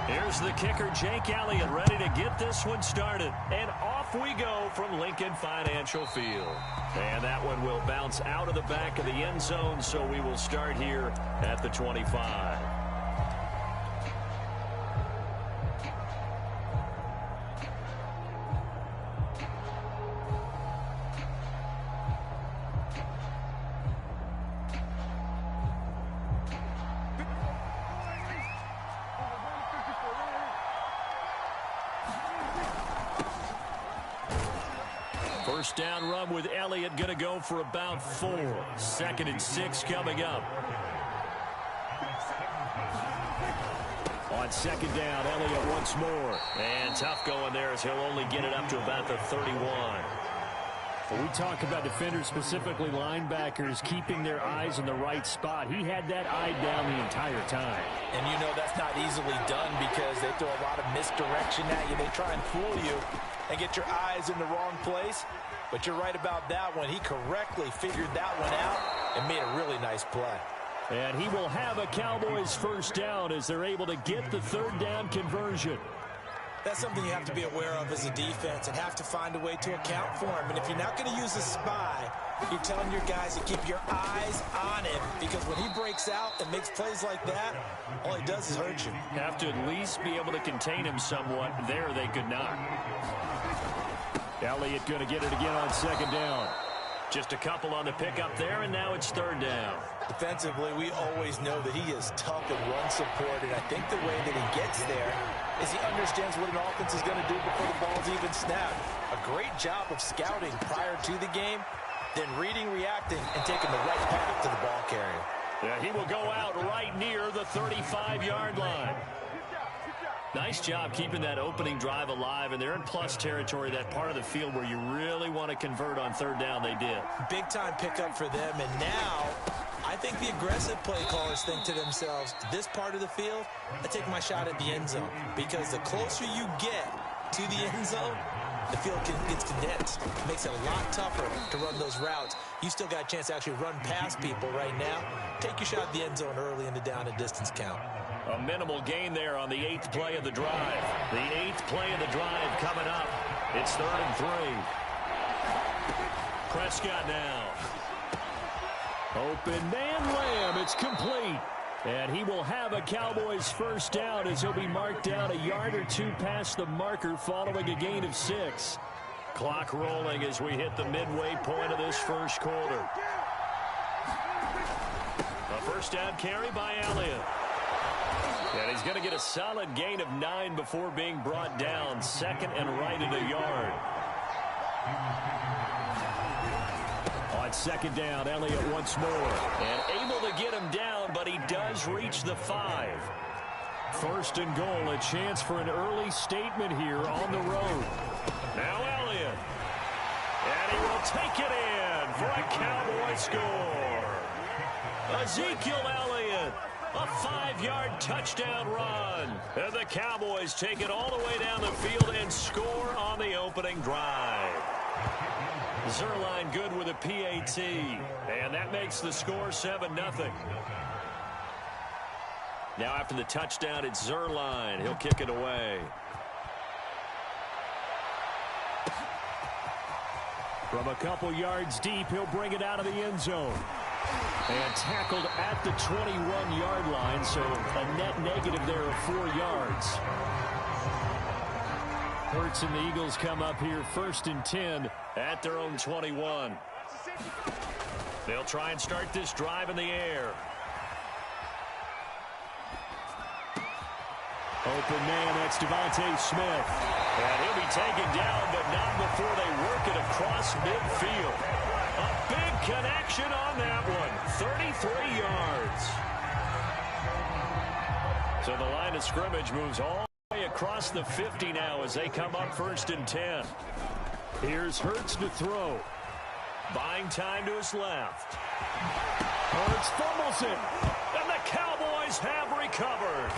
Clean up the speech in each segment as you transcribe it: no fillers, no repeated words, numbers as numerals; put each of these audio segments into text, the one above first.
Here's the kicker, Jake Elliott, ready to get this one started. And off we go from Lincoln Financial Field. And that one will bounce out of the back of the end zone, so we will start here at the 25. First down run with Elliott, going to go for about 4. 2nd and 6 coming up. On 2nd down, Elliott once more. And tough going there as he'll only get it up to about the 31. When we talk about defenders, specifically linebackers, keeping their eyes in the right spot, he had that eye down the entire time. And you know that's not easily done because they throw a lot of misdirection at you. They try and fool you and get your eyes in the wrong place. But you're right about that one. He correctly figured that one out and made a really nice play. And he will have a Cowboys first down as they're able to get the 3rd down conversion. That's something you have to be aware of as a defense and have to find a way to account for him. And if you're not going to use a spy, you're telling your guys to keep your eyes on him, because when he breaks out and makes plays like that, all he does is hurt you. Have to at least be able to contain him somewhat. There they could not. Elliott going to get it again on 2nd down. Just a couple on the pickup there, and now it's 3rd down. Defensively, we always know that he is tough in run support, and I think the way that he gets there is he understands what an offense is going to do before the ball's even snapped. A great job of scouting prior to the game, then reading, reacting, and taking the right path to the ball carrier. Yeah, he will go out right near the 35-yard line. Nice job keeping that opening drive alive, and they're in plus territory, that part of the field where you really want to convert on 3rd down. They did. Big-time pickup for them, and now I think the aggressive play callers think to themselves, this part of the field, I take my shot at the end zone, because the closer you get to the end zone, the field gets condensed. It makes it a lot tougher to run those routes. You still got a chance to actually run past people right now. Take your shot at the end zone early in the down and distance count. A minimal gain there on the 8th play of the drive. The 8th play of the drive coming up. It's 3rd and 3. Prescott now. Open man, Lamb. It's complete. And he will have a Cowboys first down as he'll be marked down a yard or 2 past the marker following a gain of 6. Clock rolling as we hit the midway point of this first quarter. A first down carry by Elliott. And he's going to get a solid gain of 9 before being brought down. 2nd and right at a yard. On 2nd down, Elliott once more. And able to get him down, but he does reach the 5. 1st and goal, a chance for an early statement here on the road. Now Elliott. And he will take it in for a Cowboy score. Ezekiel Elliott. A 5-yard touchdown run. And the Cowboys take it all the way down the field and score on the opening drive. Zerline good with a PAT. And that makes the score 7-0. Now after the touchdown, it's Zerline. He'll kick it away. From a couple yards deep, he'll bring it out of the end zone. And tackled at the 21-yard line, so a net negative there of 4 yards. Hurts and the Eagles come up here 1st and 10 at their own 21. They'll try and start this drive in the air. Open man, that's Devontae Smith. And he'll be taken down, but not before they work it across midfield. A big connection on that one. 33 yards. So the line of scrimmage moves all the way across the 50 now as they come up 1st and 10. Here's Hurts to throw. Buying time to his left. Hurts fumbles it. And the Cowboys have recovered.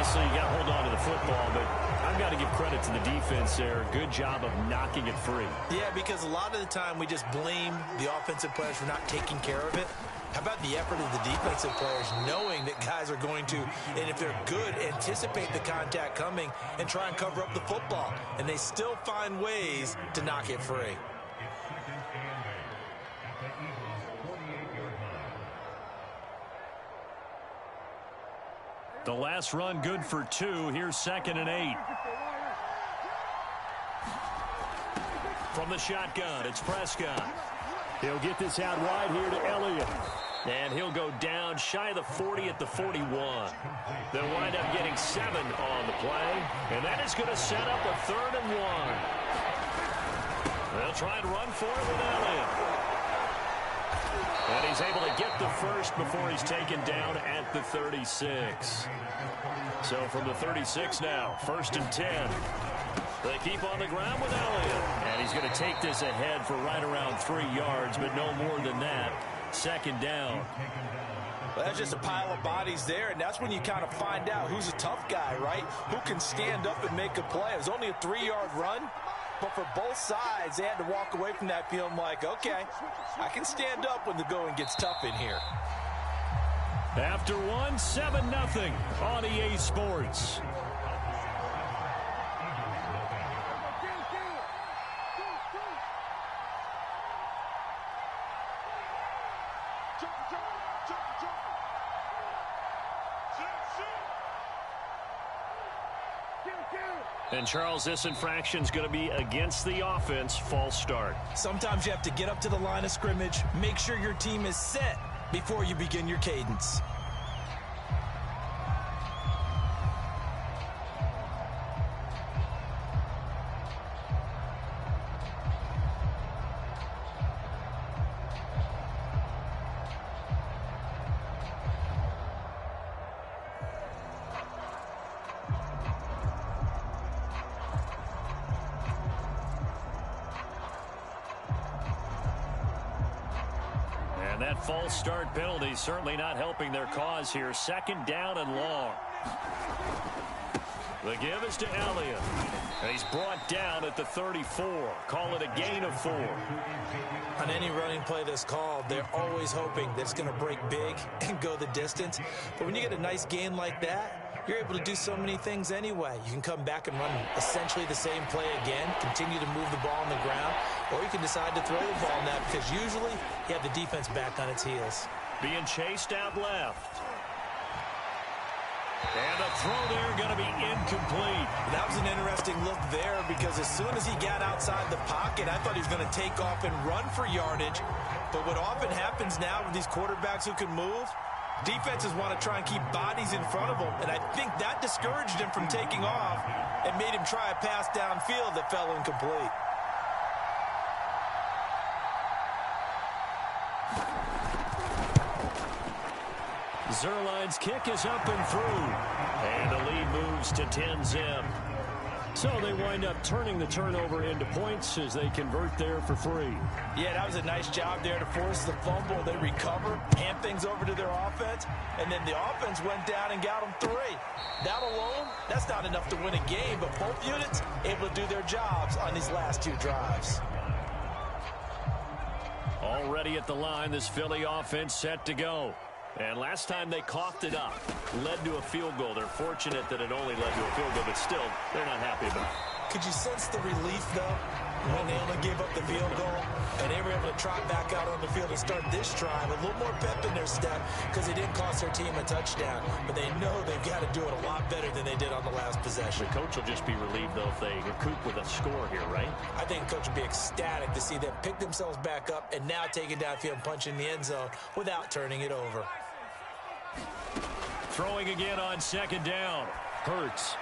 Obviously, you got to hold on to the football, but I've got to give credit to the defense there. Good job of knocking it free. Yeah, because a lot of the time we just blame the offensive players for not taking care of it. How about the effort of the defensive players knowing that guys are going to, and if they're good, anticipate the contact coming and try and cover up the football. And they still find ways to knock it free. The last run good for 2. Here's 2nd and 8. From the shotgun, it's Prescott. He'll get this out wide here to Elliott. And he'll go down shy of the 40 at the 41. They'll wind up getting 7 on the play. And that is going to set up a 3rd and 1. They'll try and run for it with Elliott. And he's able to get the first before he's taken down at the 36. So from the 36 now, 1st and 10. They keep on the ground with Elliott. And he's going to take this ahead for right around 3 yards, but no more than that. 2nd down. Well, that's just a pile of bodies there, and that's when you kind of find out who's a tough guy, right? Who can stand up and make a play. It was only a 3-yard run, but for both sides, they had to walk away from that feeling like, okay, I can stand up when the going gets tough in here. After 1, 7-0 on EA Sports. And, Charles, this infraction's going to be against the offense. False start. Sometimes you have to get up to the line of scrimmage, make sure your team is set before you begin your cadence. And that false start penalty certainly not helping their cause here. 2nd down and long. The give is to Elliott. And he's brought down at the 34. Call it a gain of 4. On any running play that's called, they're always hoping that it's going to break big and go the distance. But when you get a nice gain like that, you're able to do so many things anyway. You can come back and run essentially the same play again, continue to move the ball on the ground, or you can decide to throw the ball now because usually you have the defense back on its heels. Being chased out left. And a throw there going to be incomplete. That was an interesting look there because as soon as he got outside the pocket, I thought he was going to take off and run for yardage. But what often happens now with these quarterbacks who can move, defenses want to try and keep bodies in front of them. And I think that discouraged him from taking off and made him try a pass downfield that fell incomplete. Zerline's kick is up and through. And the lead moves to 10-0. So they wind up turning the turnover into points as they convert there for 3. Yeah, that was a nice job there to force the fumble. They recover, hand things over to their offense, and then the offense went down and got them 3. That alone, that's not enough to win a game, but both units able to do their jobs on these last 2 drives. Already at the line, this Philly offense set to go. And last time they coughed it up, led to a field goal. They're fortunate that it only led to a field goal, but still, they're not happy about it. Could you sense the relief, though, when they only gave up the field goal and they were able to trot back out on the field and start this drive? A little more pep in their step because it didn't cost their team a touchdown. But they know they've got to do it a lot better than they did on the last possession. The coach will just be relieved, though, if they recoup with a score here, right? I think the coach would be ecstatic to see them pick themselves back up and now take it downfield and punch in the end zone without turning it over. Throwing again on 2nd down. Hurts.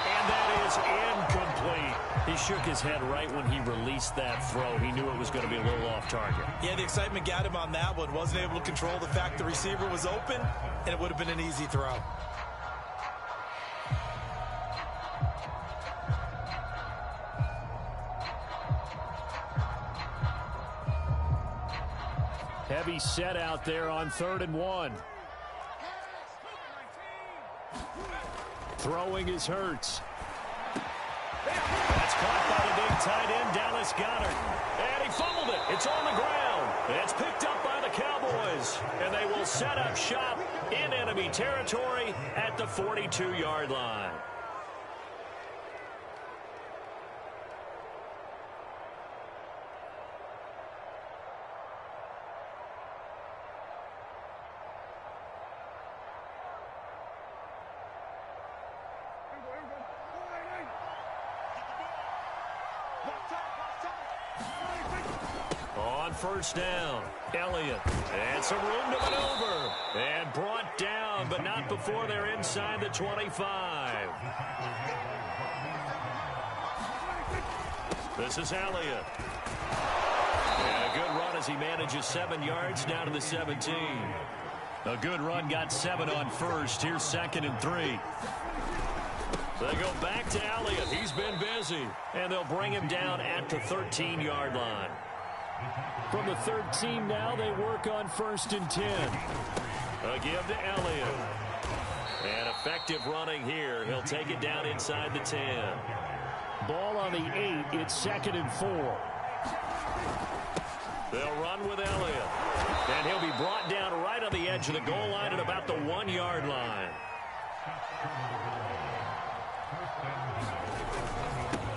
And that is incomplete. He shook his head right when he released that throw. He knew it was going to be a little off target. Yeah, the excitement got him on that one. Wasn't able to control the fact the receiver was open, and it would have been an easy throw. Heavy set out there on 3rd and 1. Throwing is Hurts. That's caught by the big tight end, Dallas Goedert. And he fumbled it. It's on the ground. It's picked up by the Cowboys. And they will set up shop in enemy territory at the 42-yard line. On first down, Elliott. And some room to maneuver. And brought down, but not before they're inside the 25. This is Elliott. And a good run as he manages 7 yards down to the 17. A good run, got 7 on first. Here's 2nd and 3. They go back to Elliott. He's been busy. And they'll bring him down at the 13-yard line. From the 13 now, they work on 1st and 10. A give to Elliott. And effective running here. He'll take it down inside the 10. Ball on the 8. It's 2nd and 4. They'll run with Elliott. And he'll be brought down right on the edge of the goal line at about the 1-yard line.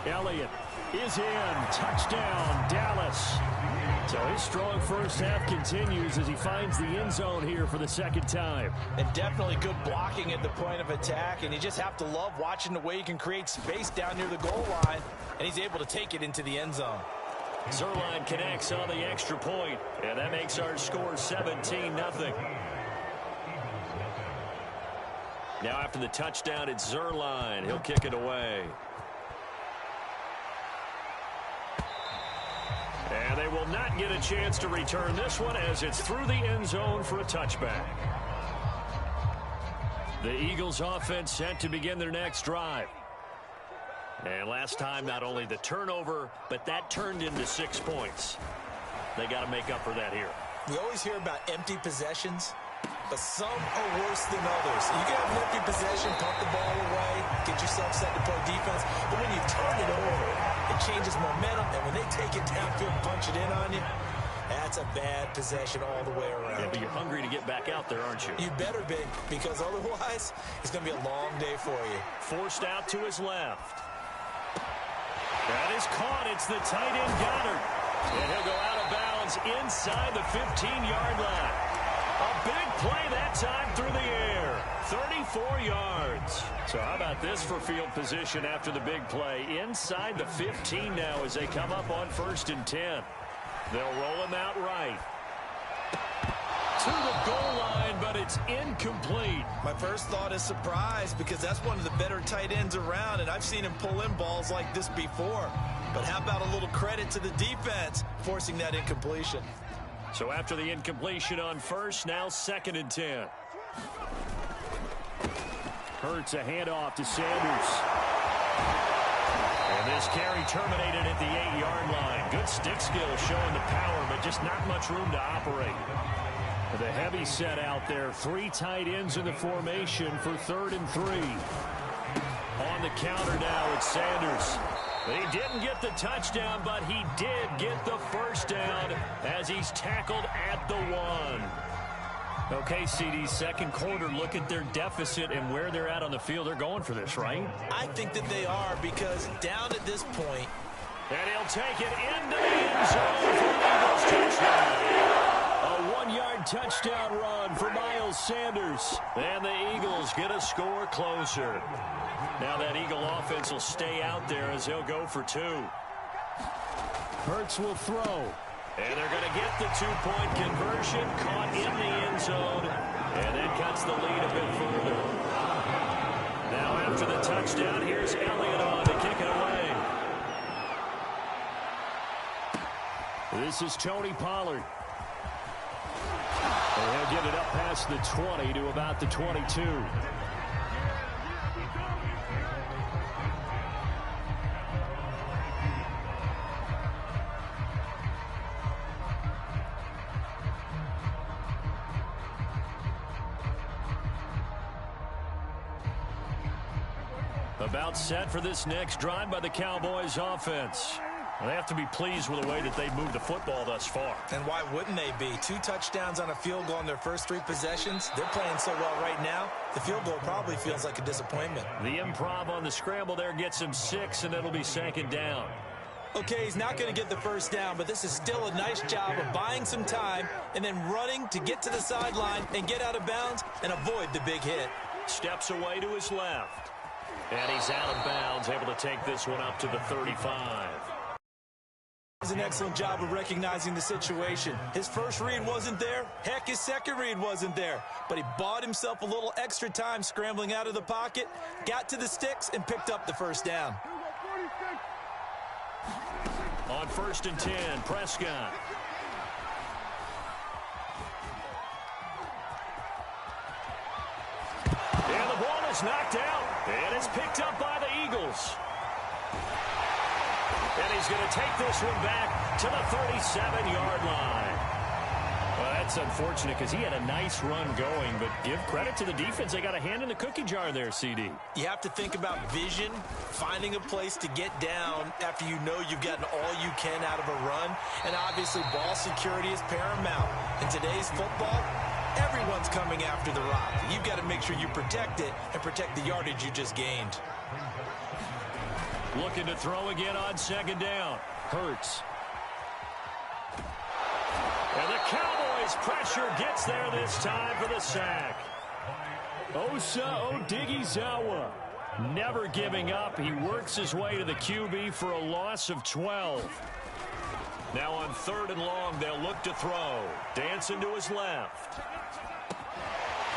Elliott is in. Touchdown, Dallas. So his strong first half continues as he finds the end zone here for the 2nd time. And definitely good blocking at the point of attack. And you just have to love watching the way he can create space down near the goal line. And he's able to take it into the end zone. Zerline connects on the extra point, and that makes our score 17-0. Now after the touchdown, it's Zerline. He'll kick it away. And they will not get a chance to return this one as it's through the end zone for a touchback. The Eagles offense set to begin their next drive. And last time, not only the turnover, but that turned into 6 points. They got to make up for that here. We always hear about empty possessions, but some are worse than others. You can have an empty possession, pump the ball away, get yourself set to play defense, but when you turn it over, it changes momentum, and when they take it downfield and punch it in on you, that's a bad possession all the way around. Yeah, but you're hungry to get back out there, aren't you? You better be, because otherwise, it's going to be a long day for you. Forced out to his left. That is caught. It's the tight end, Goedert. And he'll go out of bounds inside the 15-yard line. A big play that time through the air. 34 yards. So how about this for field position after the big play? Inside the 15 now as they come up on 1st and 10. They'll roll him out right. To the goal line, but it's incomplete. My first thought is surprise because that's one of the better tight ends around, and I've seen him pull in balls like this before. But how about a little credit to the defense forcing that incompletion? So after the incompletion on first, now 2nd and 10. Hurts a handoff to Sanders. And this carry terminated at the 8-yard line. Good stick skill showing the power, but just not much room to operate. The heavy set out there. 3 tight ends in the formation for 3rd and 3. On the counter now, it's Sanders. He didn't get the touchdown, but he did get the first down as he's tackled at the 1. Okay, CD, 2nd quarter, look at their deficit and where they're at on the field. They're going for this, right? I think that they are, because down at this point. And he'll take it into the end zone for the Eagles touchdown. A 1-yard touchdown run for Miles Sanders. And the Eagles get a score closer. Now that Eagle offense will stay out there as they'll go for 2. Hurts will throw. And they're going to get the 2-point conversion, caught in the end zone, and that cuts the lead a bit further. Now after the touchdown, here's Elliott on to kick it away. This is Tony Pollard. And he'll get it up past the 20 to about the 22. About set for this next drive by the Cowboys offense. They have to be pleased with the way that they've moved the football thus far. And why wouldn't they be? 2 touchdowns on a field goal in their first 3 possessions. They're playing so well right now, the field goal probably feels like a disappointment. The improv on the scramble there gets him 6, and it'll be 2nd down. Okay, he's not going to get the first down, but this is still a nice job of buying some time and then running to get to the sideline and get out of bounds and avoid the big hit. Steps away to his left. And he's out of bounds, able to take this one up to the 35. Does an excellent job of recognizing the situation. His first read wasn't there. Heck, his second read wasn't there. But he bought himself a little extra time scrambling out of the pocket, got to the sticks, and picked up the first down. On 1st and 10, Prescott. And the ball is knocked out. And it's picked up by the Eagles. And he's going to take this one back to the 37-yard line. Well, that's unfortunate because he had a nice run going, but give credit to the defense. They got a hand in the cookie jar there, CD. You have to think about vision, finding a place to get down after you know you've gotten all you can out of a run, and obviously ball security is paramount. In today's football, everyone's coming after the rock. You've got to make sure you protect it and protect the yardage you just gained. Looking to throw again on 2nd down. Hurts. And the Cowboys pressure gets there this time for the sack. Osa Odighizuwa never giving up. He works his way to the QB for a loss of 12. Now on 3rd and long, they'll look to throw. Dancing to his left.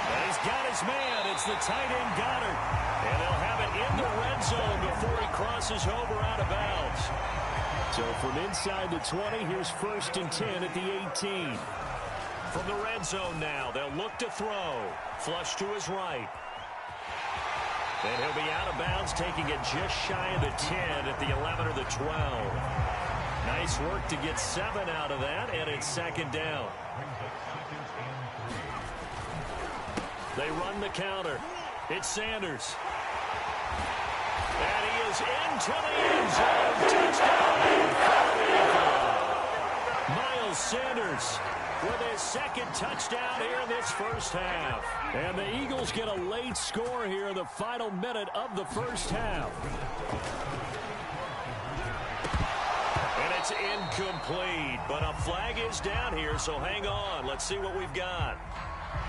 And he's got his man. It's the tight end Goddard. And they'll have it in the red zone before he crosses over out of bounds. So from inside the 20, here's 1st and 10 at the 18. From the red zone now, they'll look to throw. Flush to his right. And he'll be out of bounds, taking it just shy of the 10 at the 11 or the 12. Nice work to get 7 out of that, and it's 2nd down. They run the counter. It's Sanders. And he is into the end zone. Touchdown. Miles Sanders with his 2nd touchdown here in this first half. And the Eagles get a late score here in the final minute of the first half. And it's incomplete, but a flag is down here, so hang on. Let's see what we've got.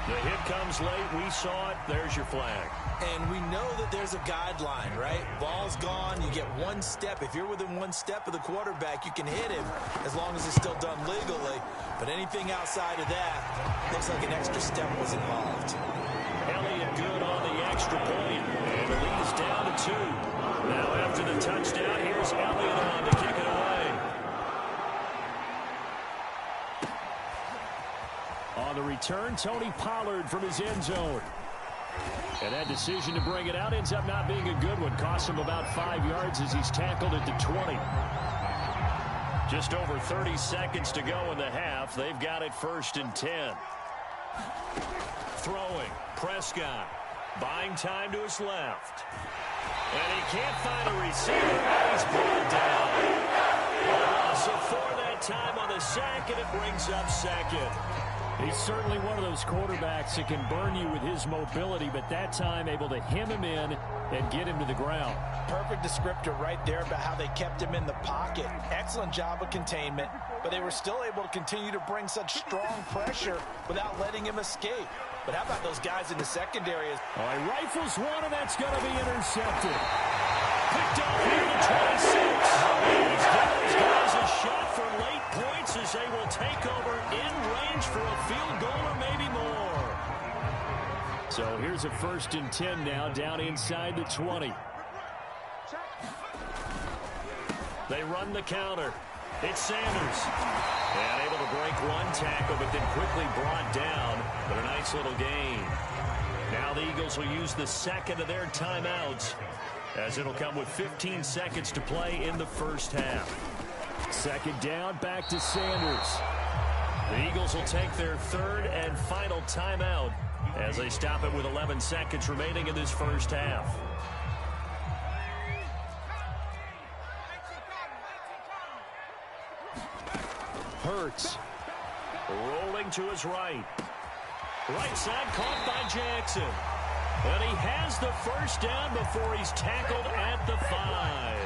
The hit comes late. We saw it. There's your flag. And we know that there's a guideline, right? Ball's gone. You get 1 step. If you're within 1 step of the quarterback, you can hit him as long as it's still done legally. But anything outside of that, looks like an extra step was involved. Elliott good on the extra point. And the lead is down to 2. Now after the touchdown, here's Elliott on to kick it away. On the return, Tony Pollard from his end zone. And that decision to bring it out ends up not being a good one. Costs him about 5 yards as he's tackled at the 20. Just over 30 seconds to go in the half. They've got it 1st and 10. Throwing. Prescott. Buying time to his left. And he can't find a receiver. He's brought down. So for that time on the sack, and it brings up 2nd. He's certainly one of those quarterbacks that can burn you with his mobility, but that time able to hem him in and get him to the ground. Perfect descriptor right there about how they kept him in the pocket. Excellent job of containment, but they were still able to continue to bring such strong pressure without letting him escape. But how about those guys in the secondary? All right, rifles one, and that's going to be intercepted. Picked up here to 26. He's got those guys a shot for late points as they will take over in range for a field goal or maybe more. So here's a 1st and 10 now down inside the 20. They run the counter. It's Sanders. And able to break 1 tackle, but then quickly brought down. But a nice little gain. Now the Eagles will use the 2nd of their timeouts, as it'll come with 15 seconds to play in the first half. 2nd down, back to Sanders. The Eagles will take their 3rd and final timeout as they stop it with 11 seconds remaining in this first half. Hurts. Rolling to his right. Right side caught by Jackson. And he has the first down before he's tackled at the 5.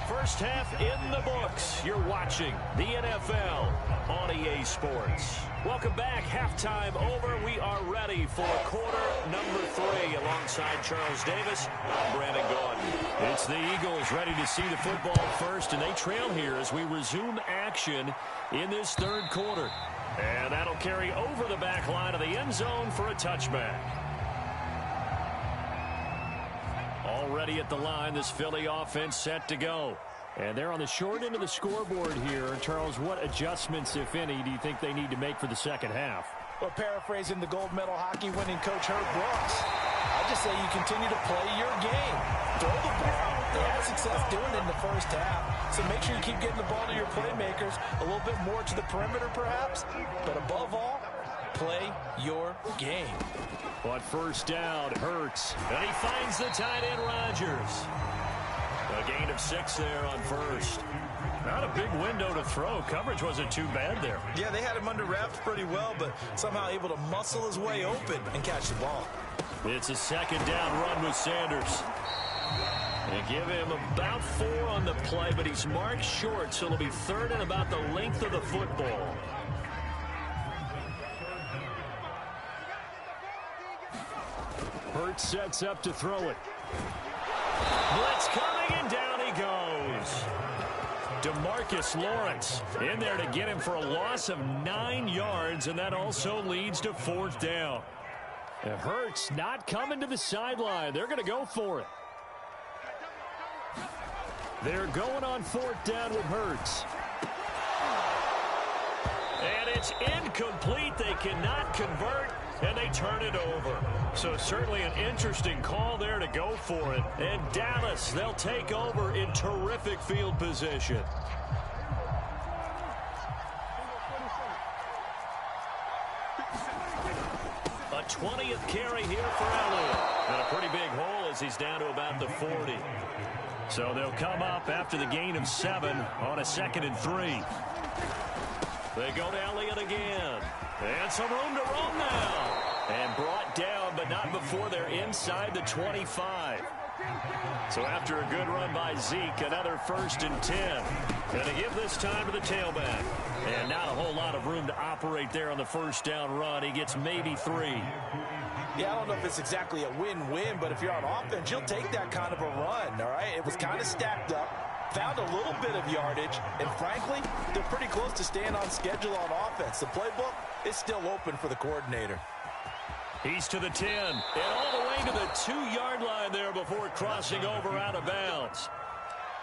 First half in the books. You're watching the NFL on EA Sports. Welcome back. Halftime over. We are ready for quarter number 3. Alongside Charles Davis, I'm Brandon Gordon. It's the Eagles ready to see the football first, and they trail here as we resume action in this third quarter. And that'll carry over the back line of the end zone for a touchback. Already at the line, this Philly offense set to go. And they're on the short end of the scoreboard here. Charles, what adjustments, if any, do you think they need to make for the second half? Well, paraphrasing the gold medal hockey winning coach Herb Brooks, I just say you continue to play your game. Throw the ball. They had success doing it in the first half. So make sure you keep getting the ball to your playmakers, a little bit more to the perimeter perhaps. But above all, play your game. But first down, Hurts. And he finds the tight end, Rodgers. A gain of 6 there on first. Not a big window to throw. Coverage wasn't too bad there. Yeah, they had him under wraps pretty well, but somehow able to muscle his way open and catch the ball. It's a second down run with Sanders. They give him about 4 on the play, but he's marked short, so it'll be third and about the length of the football. Hurts sets up to throw it. Blitz coming, and down he goes. DeMarcus Lawrence in there to get him for a loss of 9 yards, and that also leads to fourth down. And Hurts not coming to the sideline. They're going to go for it. They're going on fourth down with Hurts. And it's incomplete. They cannot convert, and they turn it over. So certainly an interesting call there to go for it. And Dallas, they'll take over in terrific field position. A 20th carry here for Elliott. And a pretty big hole as he's down to about the 40. So they'll come up after the gain of 7 on a 2nd and 3. They go to Elliott again. And some room to roam now. And brought down, but not before they're inside the 25. So after a good run by Zeke, another 1st and 10. Going to give this time to the tailback. And not a whole lot of room to operate there on the first down run. He gets maybe 3. Yeah, I don't know if it's exactly a win-win, but if you're on offense, you'll take that kind of a run, all right? It was kind of stacked up, found a little bit of yardage, and frankly, they're pretty close to staying on schedule on offense. The playbook is still open for the coordinator. He's to the 10, and all the way to the 2-yard line there before crossing over out of bounds.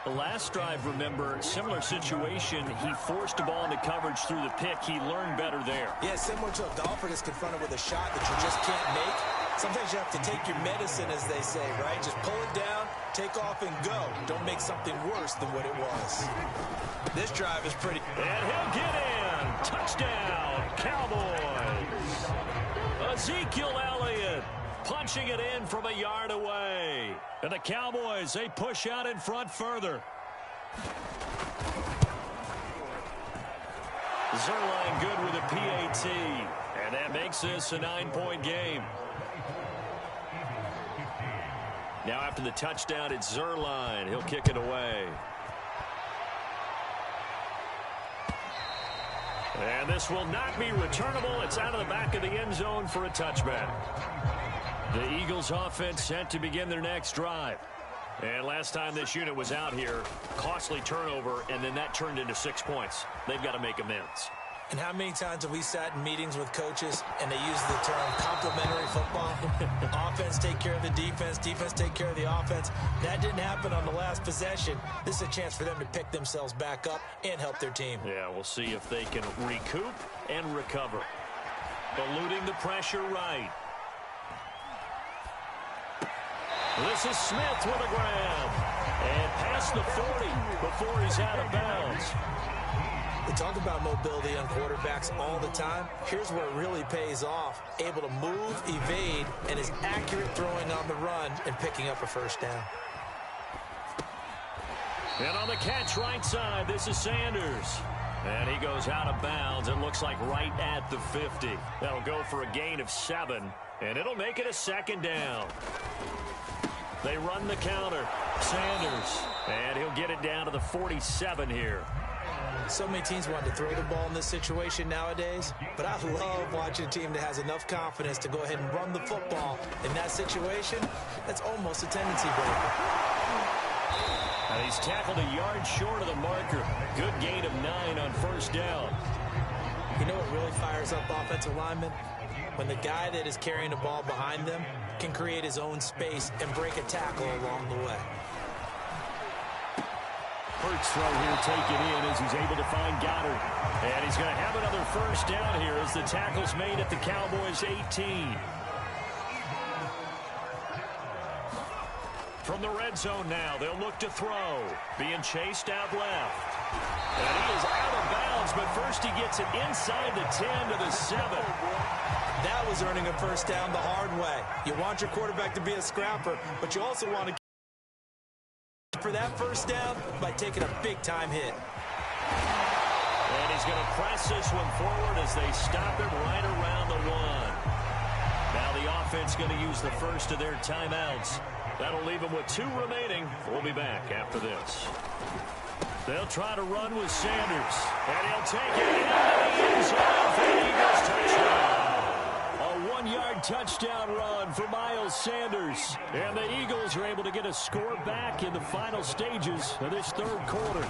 The last drive, remember, similar situation. He forced the ball into coverage through the pick. He learned better there. Yeah, similar to a golfer that's confronted with a shot that you just can't make. Sometimes you have to take your medicine, as they say, right? Just pull it down, take off, and go. Don't make something worse than what it was. This drive is pretty... And he'll get in. Touchdown, Cowboys. Ezekiel Elliott punching it in from a yard away. And the Cowboys, they push out in front further. Zerline good with a PAT. And that makes this a 9-point game. Now after the touchdown, it's Zerline. He'll kick it away. And this will not be returnable. It's out of the back of the end zone for a touchback. The Eagles offense set to begin their next drive. And last time this unit was out here, costly turnover, and then that turned into 6 points. They've got to make amends. And how many times have we sat in meetings with coaches and they use the term complementary football? Offense take care of the defense, defense take care of the offense. That didn't happen on the last possession. This is a chance for them to pick themselves back up and help their team. Yeah, we'll see if they can recoup and recover. Eluding the pressure right. This is Smith with a grab. And past the 40 before he's out of bounds. We talk about mobility on quarterbacks all the time. Here's where it really pays off. Able to move, evade, and is accurate throwing on the run and picking up a first down. And on the catch right side, this is Sanders. And he goes out of bounds. It looks like right at the 50. That'll go for a gain of 7. And it'll make it a second down. They run the counter. Sanders. And he'll get it down to the 47 here. So many teams want to throw the ball in this situation nowadays, but I love watching a team that has enough confidence to go ahead and run the football in that situation. That's almost a tendency breaker. And he's tackled a yard short of the marker. Good gain of 9 on first down. You know what really fires up offensive linemen? When the guy that is carrying the ball behind them can create his own space and break a tackle along the way. Hurts throw here taken in as he's able to find Goddard. And he's going to have another first down here as the tackle's made at the Cowboys' 18. From the red zone now, they'll look to throw. Being chased out left. And he is out of bounds, but first he gets it inside the 10 to the 7. That was earning a first down the hard way. You want your quarterback to be a scrapper, but you also want to for that first down by taking a big-time hit. And he's going to press this one forward as they stop him right around the 1. Now the offense going to use the first of their timeouts. That'll leave them with 2 remaining. We'll be back after this. They'll try to run with Sanders. And he'll take it into the end zone for the Eagles touchdown. A 1-yard touchdown run for Miles Sanders. And the Eagles are able to get a score back in the final stages of this third quarter.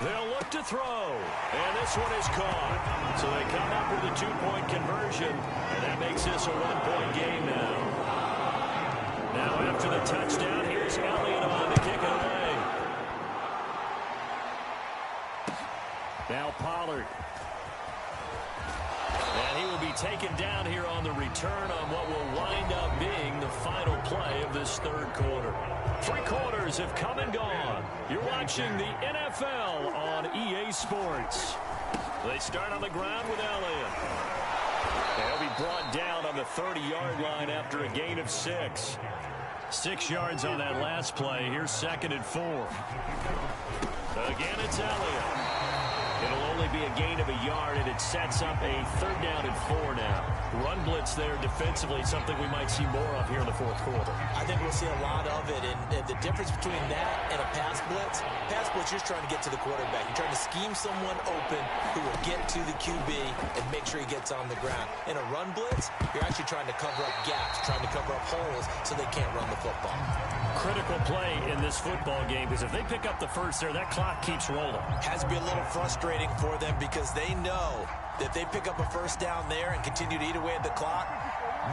They'll look to throw. And this one is caught. So they come up with a 2-point conversion. And that makes this a 1-point game now. Now after the touchdown, here's Elliott on to kick it away. Now Pollard. And he will be taken down here on the return on what will wind up being the final play of this third quarter. 3 quarters have come and gone. You're watching the NFL on EA Sports. They start on the ground with Elliott. They'll be brought down on the 30-yard line after a gain of 6. 6 yards on that last play. Here's 2nd and 4. Again, it's Elliott. It'll only be a gain of a yard, and it sets up a 3rd down and 4 now. Run blitz there defensively, something we might see more of here in the 4th quarter. I think we'll see a lot of it, and the difference between that and a pass blitz, you're trying to get to the quarterback. You're trying to scheme someone open who will get to the QB and make sure he gets on the ground. In a run blitz, you're actually trying to cover up gaps, trying to cover up holes so they can't run the football. Critical play in this football game, because if they pick up the first there, that clock keeps rolling. Has to be a little frustrating for them because they know that if they pick up a first down there and continue to eat away at the clock,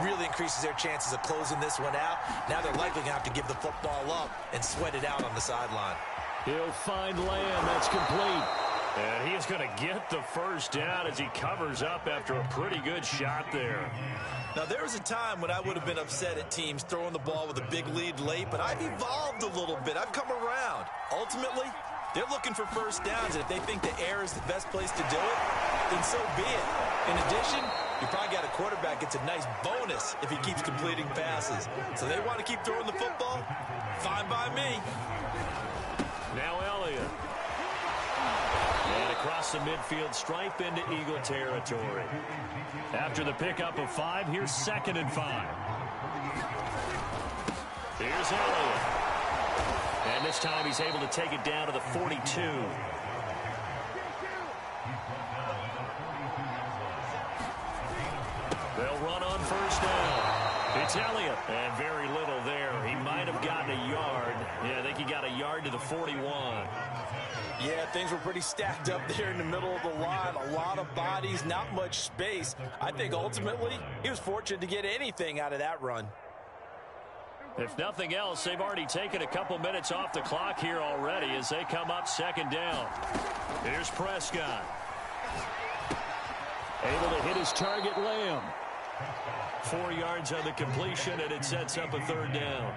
really increases their chances of closing this one out. Now they're likely going to have to give the football up and sweat it out on the sideline. He'll find Lamb. That's complete. And he is going to get the first down as he covers up after a pretty good shot there. Now, there was a time when I would have been upset at teams throwing the ball with a big lead late, but I've evolved a little bit. I've come around. Ultimately, they're looking for first downs, and if they think the air is the best place to do it, then so be it. In addition, you probably got a quarterback gets a nice bonus if he keeps completing passes. So they want to keep throwing the football? Fine by me. Now Elliott. And across the midfield stripe into Eagle territory. After the pickup of 5, here's 2nd and 5. Here's Elliott. And this time he's able to take it down to the 42. They'll run on first down. It's Elliott. And very little there. He might have gotten a yard. Yeah, I think he got a yard to the 41. Yeah, things were pretty stacked up there in the middle of the line. A lot of bodies, not much space. I think ultimately he was fortunate to get anything out of that run. If nothing else, they've already taken a couple minutes off the clock here already as they come up 2nd down. Here's Prescott. Able to hit his target, Lamb. 4 yards on the completion, and it sets up a 3rd down.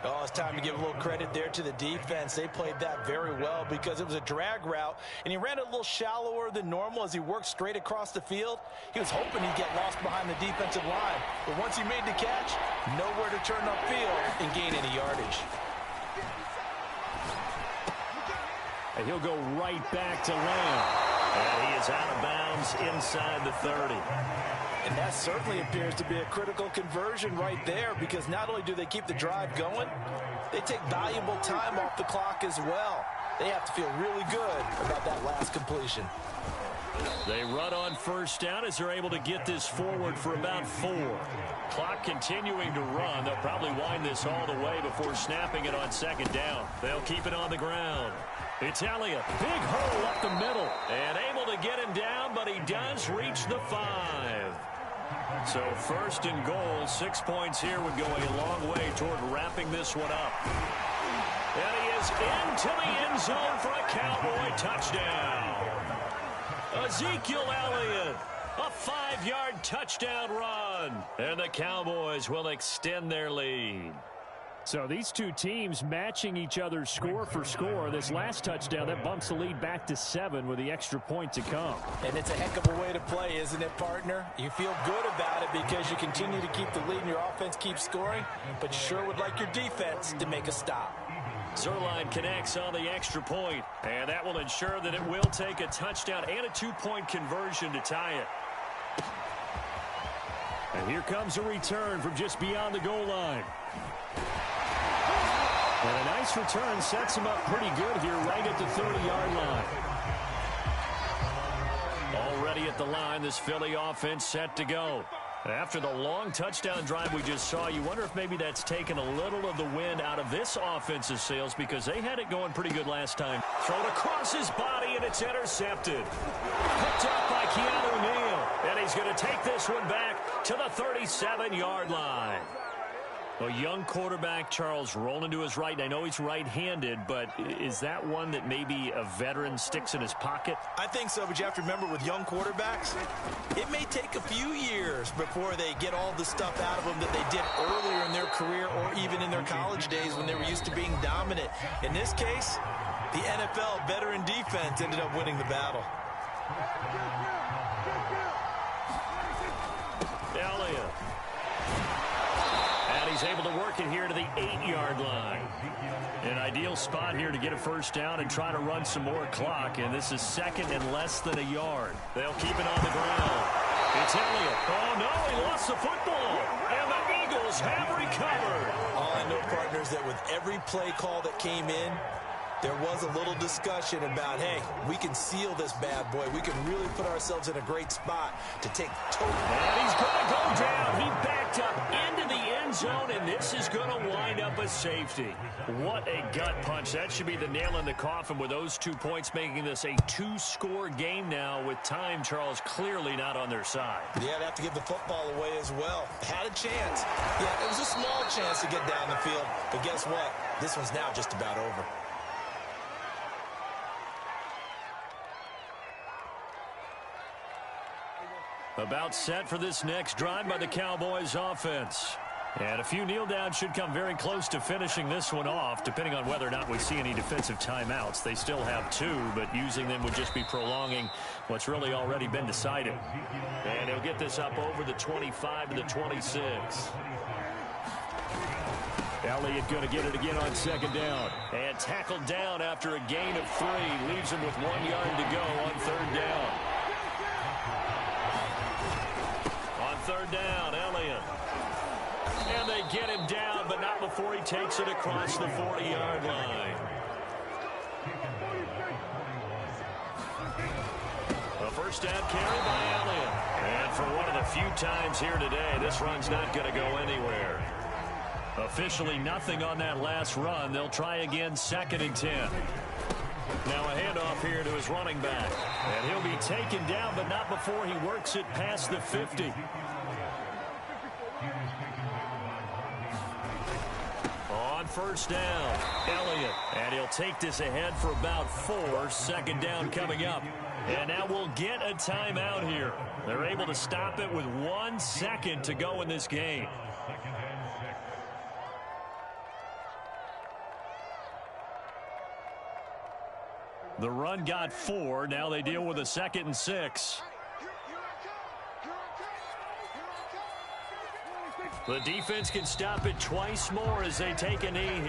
Oh, it's time to give a little credit there to the defense. They played that very well because it was a drag route, and he ran it a little shallower than normal as he worked straight across the field. He was hoping he'd get lost behind the defensive line, but once he made the catch, nowhere to turn upfield and gain any yardage. And he'll go right back to Lamb. And he is out of bounds inside the 30. And that certainly appears to be a critical conversion right there, because not only do they keep the drive going, they take valuable time off the clock as well. They have to feel really good about that last completion. They run on first down as they're able to get this forward for about 4. Clock continuing to run. They'll probably wind this all the way before snapping it on second down. They'll keep it on the ground. It's Elliott. Big hole up the middle. And able to get him down, but he does reach the 5. So first and goal, 6 points here would go a long way toward wrapping this one up. And he is into the end zone for a Cowboy touchdown. Ezekiel Elliott, a 5-yard touchdown run. And the Cowboys will extend their lead. So these two teams matching each other score for score. This last touchdown, that bumps the lead back to 7 with the extra point to come. And it's a heck of a way to play, isn't it, partner? You feel good about it because you continue to keep the lead and your offense keeps scoring, but you sure would like your defense to make a stop. Zerline connects on the extra point, and that will ensure that it will take a touchdown and a 2-point conversion to tie it. And here comes a return from just beyond the goal line. And a nice return sets him up pretty good here right at the 30-yard line. Already at the line, this Philly offense set to go. After the long touchdown drive we just saw, you wonder if maybe that's taken a little of the wind out of this offense's sails, because they had it going pretty good last time. Thrown across his body, and it's intercepted. Picked up by Keanu Neal. And he's going to take this one back to the 37-yard line. A young quarterback, Charles, rolling to his right. And I know he's right-handed, but is that one that maybe a veteran sticks in his pocket? I think so, but you have to remember with young quarterbacks, it may take a few years before they get all the stuff out of them that they did earlier in their career or even in their college days when they were used to being dominant. In this case, the NFL veteran defense ended up winning the battle. Elliott. He's able to work it here to the 8-yard line. An ideal spot here to get a first down and try to run some more clock. And this is second and less than a yard. They'll keep it on the ground. It's Elliott. Oh, no, he lost the football. And the Eagles have recovered. All I know, partners, that with every play call that came in, there was a little discussion about, hey, we can seal this bad boy. We can really put ourselves in a great spot to take total. And he's going to go down. He backed up into the end zone, and this is going to wind up a safety. What a gut punch. That should be the nail in the coffin with those 2 points, making this a 2-score game now with time, Charles, clearly not on their side. Yeah, they have to give the football away as well. Had a chance. Yeah, it was a small chance to get down the field. But guess what? This one's now just about over. About set for this next drive by the Cowboys offense. And a few kneel downs should come very close to finishing this one off, depending on whether or not we see any defensive timeouts. They still have 2, but using them would just be prolonging what's really already been decided. And he'll get this up over the 25 to the 26. Elliott going to get it again on second down. And tackled down after a gain of 3. Leaves him with 1 yard to go on third down. Third down, Elliott. And they get him down, but not before he takes it across the 40-yard line. A first down carry by Elliott. And for one of the few times here today, this run's not going to go anywhere. Officially nothing on that last run. They'll try again, 2nd and 10. Now a handoff here to his running back. And he'll be taken down, but not before he works it past the 50. On first down, Elliott. And he'll take this ahead for about 4. 2nd down coming up. And now we'll get a timeout here. They're able to stop it with 1 second to go in this game. The run got 4. Now they deal with a 2nd and 6. The defense can stop it twice more as they take a knee.